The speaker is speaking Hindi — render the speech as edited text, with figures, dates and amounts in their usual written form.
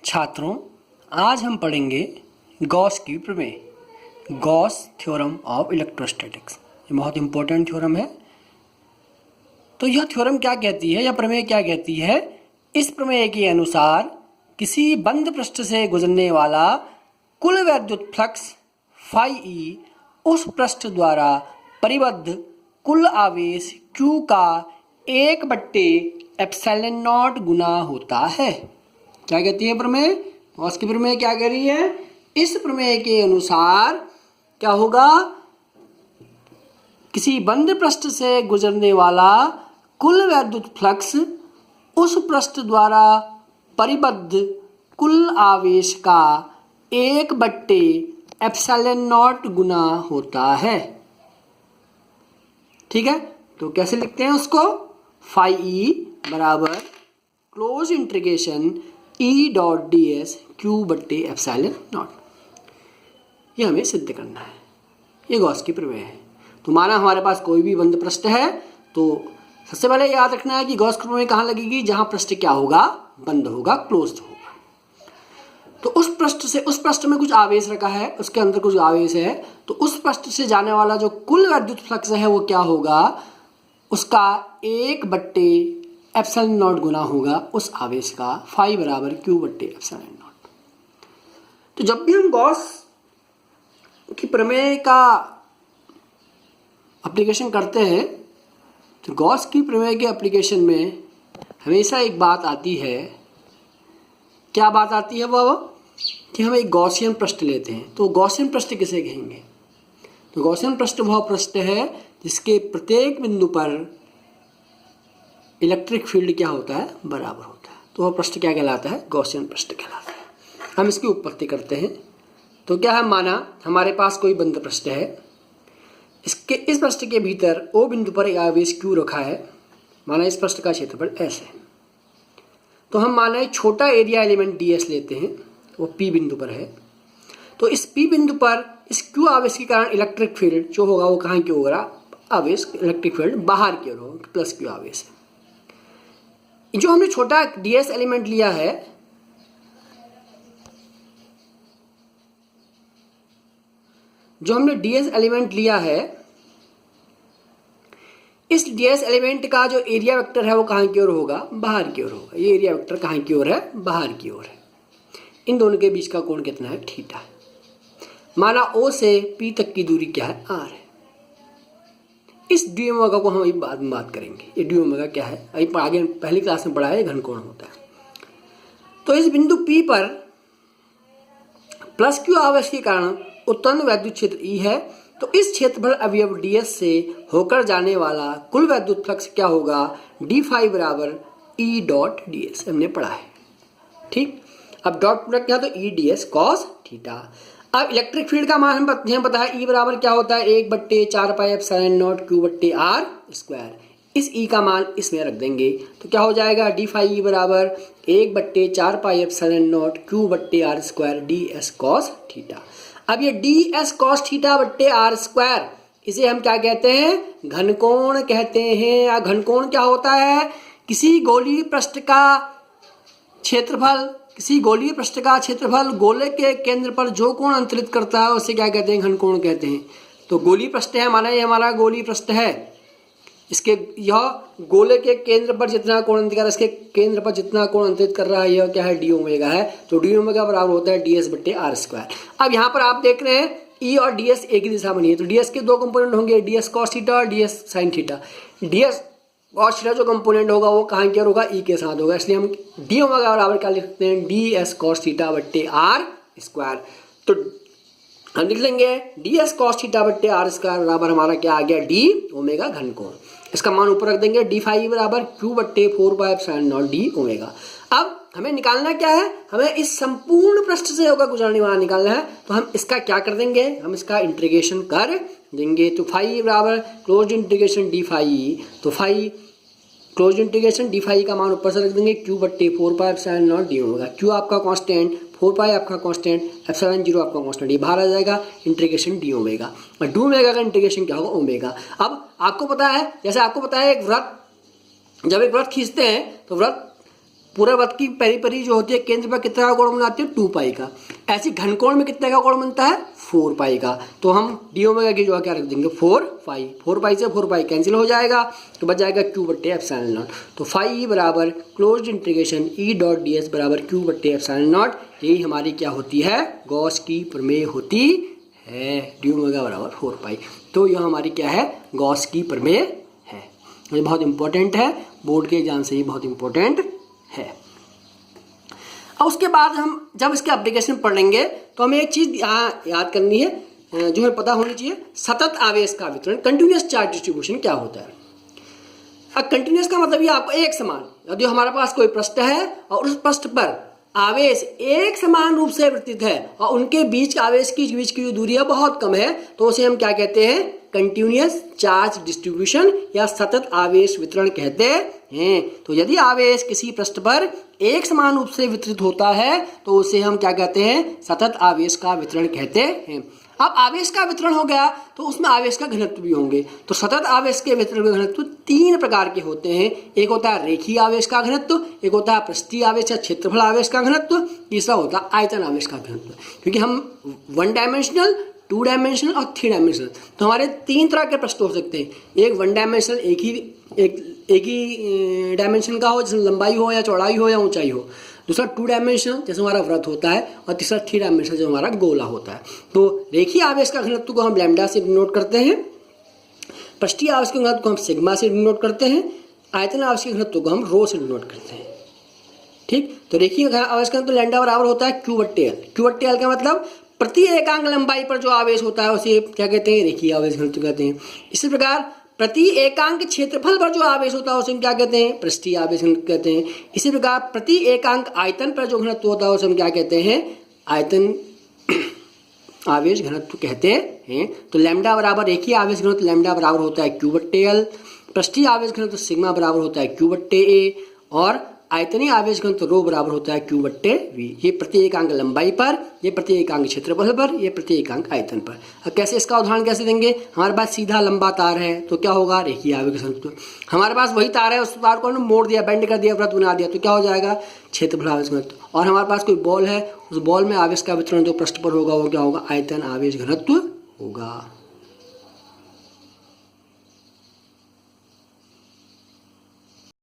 छात्रों, आज हम पढ़ेंगे गॉस की प्रमेय, गॉस थ्योरम ऑफ इलेक्ट्रोस्टैटिक्स। ये बहुत इंपॉर्टेंट थ्योरम है। तो यह थ्योरम क्या कहती है, यह प्रमेय क्या कहती है? इस प्रमेय के अनुसार किसी बंद पृष्ठ से गुजरने वाला कुल वैद्युत फ्लक्स फाई ई उस पृष्ठ द्वारा परिबद्ध कुल आवेश Q का 1/ε0 गुना होता है। क्या कहती है प्रमेय? गॉस की प्रमेय क्या कह रही है? इस प्रमेय के अनुसार क्या होगा? किसी बंद पृष्ठ से गुजरने वाला कुल वैद्युत फ्लक्स उस पृष्ठ द्वारा परिबद्ध कुल आवेश का 1/ε0 गुना होता है। ठीक है, तो कैसे लिखते हैं उसको? फाई ई बराबर close integration E dot D S Q/ε0। ये हमें सिद्ध करना है। ये गॉस की प्रमेय है। तो माना हमारे पास कोई भी बंद पृष्ठ है, तो सबसे पहले याद रखना है कि गॉस की प्रमेय कहाँ लगेगी? जहाँ पृष्ठ क्या होगा? बंद होगा, क्लोज्ड होगा। तो उस पृष्ठ से, उस पृष्ठ में कुछ आवेश रखा है, उसके अंदर कुछ आवेश है, तो उस पृष्ठ से जाने वाला जो कुल वैद्युत फ्लक्स है वो क्या होगा? उसका 1/ε0 गुना होगा उस आवेश का, फाई बराबर Q/ε0। तो जब भी हम गॉस की प्रमेय का एप्लीकेशन करते हैं, तो गॉस की प्रमेय के एप्लीकेशन में हमेशा एक बात आती है। क्या बात आती है वो? कि हम एक गॉसियन पृष्ठ लेते हैं। तो गॉसियन पृष्ठ किसे कहेंगे? तो गॉसियन पृष्ठ वह पृष्ठ है जिसके प्रत्येक बिंदु पर इलेक्ट्रिक फील्ड क्या होता है? बराबर होता है। तो वह पृष्ठ क्या कहलाता है? गॉसियन पृष्ठ कहलाता है। हम इसकी उत्पत्ति करते हैं। तो क्या है? माना हमारे पास कोई बंद पृष्ठ है, इस पृष्ठ के भीतर ओ बिंदु पर एक आवेश Q रखा है। माना इस पृष्ठ का क्षेत्रफल S है। तो हम माना एक छोटा एरिया एलिमेंट ds लेते हैं, वो P बिंदु पर है। तो इस P बिंदु पर इस Q आवेश के कारण इलेक्ट्रिक फील्ड जो होगा वो कहाँ की होगा? आवेश, इलेक्ट्रिक फील्ड बाहर की ओर होगा, प्लस Q आवेश है। जो हमने छोटा ds एलिमेंट लिया है, इस ds एलिमेंट का जो एरिया वेक्टर है वो कहाँ की ओर होगा? बाहर की ओर होगा। ये एरिया वेक्टर कहाँ की ओर है? बाहर की ओर है। इन दोनों के बीच का कोण कितना है? थीटा। माना O से P तक की दूरी क्या है? R है। इस डी ओमेगा को हम अभी बाद में बात करेंगे। ये डी ओमेगा क्या है? अभी आगे पहली क्लास में पढ़ा है, घन कोण होता है। तो इस बिंदु P पर प्लस Q आवेश के कारण उत्पन्न वैद्युत क्षेत्र E है। तो इस क्षेत्रफल अवयव ds से होकर जाने वाला कुल वैद्युत फ्लक्स क्या होगा? d फाई बराबर E डॉट ds। हमने पढ़ा है। ठीक, अब डॉट प्रोडक्ट क्या? तो E ds cos थीटा। अब इलेक्ट्रिक फील्ड का मान हमें पता है, E बराबर क्या होता है? 1/4πε0 Q/r²। इस E का मान इसमें रख देंगे तो क्या हो जाएगा? d फाई E बराबर 1/4πε0 Q/r² ds cos थीटा। अब ये ds cos θ/r², इसे हम क्या कहते हैं? घनकोण कहते हैं। या घनकोण क्या होता है? किसी गोलीय पृष्ठ का क्षेत्रफल, गोले के केंद्र पर जो कोण अंतरित करता है उसे क्या कहते हैं? घनकोण कहते हैं। तो गोलीय पृष्ठ है, माना ये हमारा गोलीय पृष्ठ है, इसके यह गोले के केंद्र पर जितना कोण अंतरित कर रहा है, इसके केंद्र पर जितना कोण अंतरित कर रहा है, यह क्या है? डी ओमेगा है। तो डी ओमेगा बराबर होता है ds/r²। अब यहाँ पर आप देख रहे हैं E और ds एक ही दिशा बनी है। तो ds के दो कंपोनेंट होंगे, ds cos थीटा और ds sin theta. ds cos theta जो कंपोनेंट होगा वो कहाँ की ओर होगा? E के साथ होगा। इसलिए हम डी ओमेगा बराबर क्या लिख सकते हैं? ds cos θ/r²। तो हम लिख लेंगे ds cos θ/r² बराबर हमारा क्या आ गया? डी ओमेगा घनकोण। इसका मान ऊपर रख देंगे, d फाई बराबर Q/4πε0 डी ओमेगा। अब हमें निकालना क्या है? हमें इस संपूर्ण पृष्ठ से होकर गुजरने वाला निकालना है। तो हम इसका क्या कर देंगे? हम इसका इंटीग्रेशन कर देंगे। तो फाई बराबर क्लोज इंटीग्रेशन d फाई। तो phi close integration d phi का मान ऊपर से रख देंगे Q/4πε0 डी ओमेगा। Q आपका कांस्टेंट, 4π आपका कांस्टेंट, ε0 आपका कांस्टेंट, ये बाहर आ जाएगा। इंटीग्रेशन डी ओमेगा, और डी ओमेगा का इंटीग्रेशन क्या होगा? ओमेगा। अब आपको पता है, जैसे आपको पता है एक वृत्त, जब एक वृत्त खींचते हैं तो वृत्त पूरा वृत्त की पेरिफेरी जो होती है केंद्र पर कितना का कोण बनाती है 2 पाई का। ऐसी घनकोण में कितने का कोण बनता है 4 पाई का। तो हम डी ओमेगा की जो क्या रख देंगे 4 पाई। 4 पाई से 4 पाई कैंसिल हो जाएगा तो बच जाएगा q बट्टे एप्सिलॉन नॉट। तो फाई बराबर closed integration E dot D S बराबर q बट्टे एप्सिलॉन नॉट। यही हमारी क्या होती है गॉस की प्रमेय होती है। डी ओमेगा बराबर 4 पाई। तो यह हमारी क्या है गॉस की प्रमेय है। ये बहुत इंपॉर्टेंट है, बोर्ड के एग्जाम से ही बहुत इंपॉर्टेंट है। और उसके बाद हम जब इसके एप्लीकेशन पढ़ेंगे तो हमें एक चीज़ यहाँ याद करनी है जो हमें पता होनी चाहिए, सतत आवेश का वितरण कंटिन्यूअस चार्ज डिस्ट्रीब्यूशन क्या होता है। अब कंटिन्यूअस का मतलब ये आपको एक समान, यदि हमारे पास कोई पृष्ठ है और उस पृष्ठ पर आवेश एक समान रूप से वितरित है और उनके बीच आवेश की बीच की जो दूरी है बहुत कम है तो उसे हम क्या कहते हैं कंटिन्यूअस चार्ज डिस्ट्रीब्यूशन या सतत आवेश वितरण कहते हैं। तो यदि आवेश किसी पृष्ठ पर एक समान रूप से वितरित होता है तो उसे हम क्या कहते हैं सतत आवेश का वितरण कहते हैं। अब आवेश का वितरण हो गया तो उसमें आवेश का घनत्व भी होंगे। तो सतत आवेश के वितरण के घनत्व 3 प्रकार के होते हैं। एक होता है रेखीय आवेश का घनत्व, एक होता है पृष्ठीय आवेश या क्षेत्रफल आवेश का घनत्व, तीसरा होता है आयतन आवेश का घनत्व। क्योंकि हम 1 डायमेंशनल 2 डायमेंशनल और 3 डायमेंशनल, तो हमारे 3 तरह के प्रश्न हो सकते हैं। एक 1 डायमेंशनल एक ही डायमेंशन का हो, जैसे लंबाई हो या चौड़ाई हो या ऊंचाई हो। दूसरा 2 डायमेंशनल जैसे हमारा वृत्त होता है, और तीसरा 3 डायमेंशनल जो हमारा गोला होता है। तो रेखीय आवेश का घनत्व को हम लैम्डा से डिनोट करते हैं, पृष्ठीय आवेश के घनत्व को हम सिग्मा से डिनोट करते हैं, आयतन आवेश के घनत्व को हम रो से डिनोट करते हैं। ठीक, तो रेखीय आवेश का घनत्व लैम्डा बराबर होता है q बट्टे एल। q बट्टे एल का मतलब प्रति एकांक लंबाई पर जो आवेश होता है उसे क्या कहते हैं रेखीय आवेश घनत्व कहते हैं। इसी प्रकार प्रति एकांक क्षेत्रफल पर जो आवेश होता है उसे हम क्या कहते हैं पृष्ठीय आवेश घनत्व कहते हैं। इसी प्रकार प्रति एकांक आयतन पर जो घनत्व होता है उसे हम क्या कहते हैं आयतन आवेश घनत्व कहते हैं। तो लैम्डा बराबर रेखीय आवेश घनत्व लैम्डा बराबर होता है q बट्टे एल, पृष्ठीय आवेश घनत्व सिग्मा बराबर होता है q बट्टे ए, और आयतनीय आवेश घनत्व रो बराबर होता है q बट्टे वी। ये प्रति एकांक लंबाई पर, ये प्रति एकांक क्षेत्रफल पर, ये प्रति एकांक आयतन पर। अब कैसे इसका उदाहरण कैसे देंगे, हमारे पास सीधा लंबा तार है तो क्या होगा रेखीय आवेश घनत्व। हमारे पास वही तार है, उस तार को हमने मोड़ दिया, बेंड कर दिया, वृत्त बना दिया तो क्या हो जाएगा क्षेत्रफल आवेश घनत्व। और हमारे पास कोई बॉल है, उस बॉल में आवेश का वितरण जो पृष्ठ पर होगा वो क्या होगा आयतन आवेश घनत्व होगा।